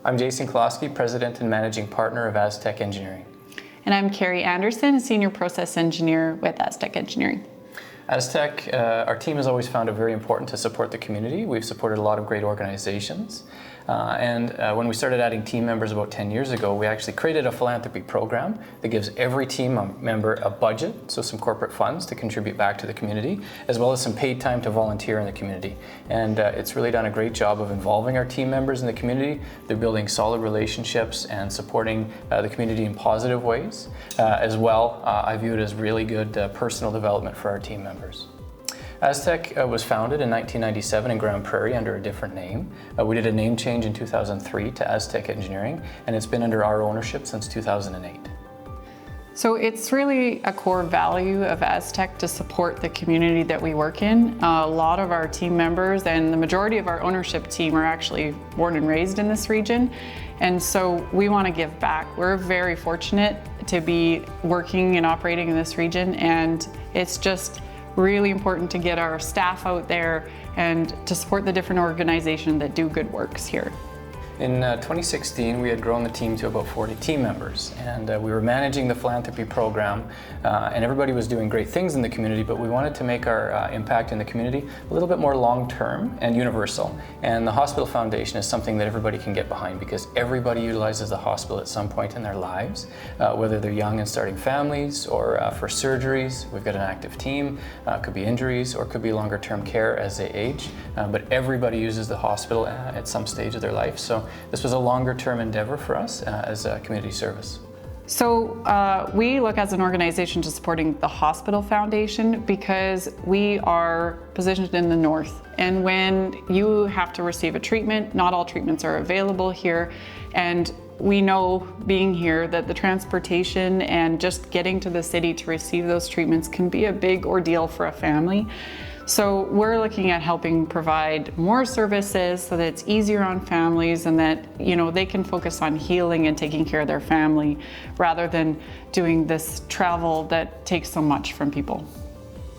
I'm Jason Klosky, President and Managing Partner of Aztec Engineering. And I'm Carrie Anderson, Senior Process Engineer with Aztec Engineering. Aztec, our team has always found it very important to support the community. We've supported a lot of great organizations. When we started adding team members about 10 years ago, we actually created a philanthropy program that gives every team member a budget, so some corporate funds to contribute back to the community, as well as some paid time to volunteer in the community. And it's really done a great job of involving our team members in the community. They're building solid relationships and supporting the community in positive ways. As well, I view it as really good personal development for our team members. Aztec was founded in 1997 in Grande, Prairie under a different name. We did a name change in 2003 to Aztec Engineering, and it's been under our ownership since 2008. So it's really a core value of Aztec to support the community that we work in. A lot of our team members and the majority of our ownership team are actually born and raised in this region. And so we want to give back. We're very fortunate to be working and operating in this region, and it's just really important to get our staff out there and to support the different organizations that do good works here. In 2016, we had grown the team to about 40 team members, and we were managing the philanthropy program, and everybody was doing great things in the community, but we wanted to make our impact in the community a little bit more long-term and universal. And the Hospital Foundation is something that everybody can get behind because everybody utilizes the hospital at some point in their lives, whether they're young and starting families or for surgeries. We've got an active team, could be injuries or could be longer-term care as they age, but everybody uses the hospital at some stage of their life. So this was a longer-term endeavor for us as a community service. So we look as an organization to supporting the Hospital Foundation because we are positioned in the north. And when you have to receive a treatment, not all treatments are available here. And we know, being here, that the transportation and just getting to the city to receive those treatments can be a big ordeal for a family. So we're looking at helping provide more services so that it's easier on families and that, you know, they can focus on healing and taking care of their family rather than doing this travel that takes so much from people.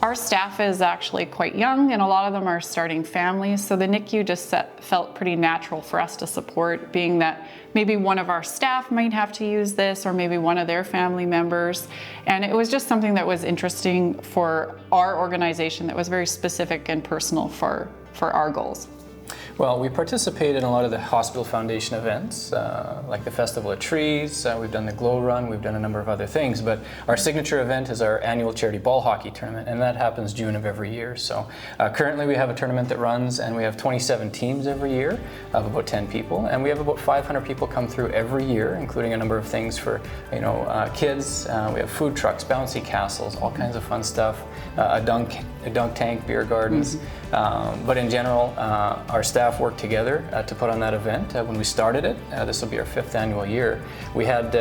Our staff is actually quite young and a lot of them are starting families, so the NICU just felt pretty natural for us to support, being that maybe one of our staff might have to use this or maybe one of their family members. And it was just something that was interesting for our organization that was very specific and personal for our goals. Well, we participate in a lot of the Hospital Foundation events, like the Festival of Trees, we've done the Glow Run, we've done a number of other things, but our signature event is our annual charity ball hockey tournament, and that happens June of every year. So currently we have a tournament that runs, and we have 27 teams every year of about 10 people, and we have about 500 people come through every year, including a number of things for, you know, kids. We have food trucks, bouncy castles, all kinds of fun stuff, a dunk tank, beer gardens. But in general, our staff worked together to put on that event. When we started it, this will be our 5th annual year, we had,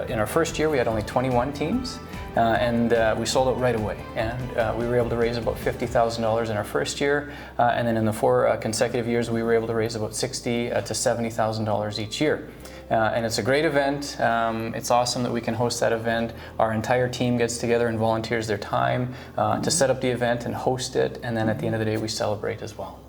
in our first year, we had only 21 teams, and we sold out right away. And we were able to raise about $50,000 in our first year, and then in the 4 consecutive years, we were able to raise about $60,000 to $70,000 each year. And it's a great event. It's awesome that we can host that event. Our entire team gets together and volunteers their time to set up the event and host it, and then at the end of the day, we celebrate as well.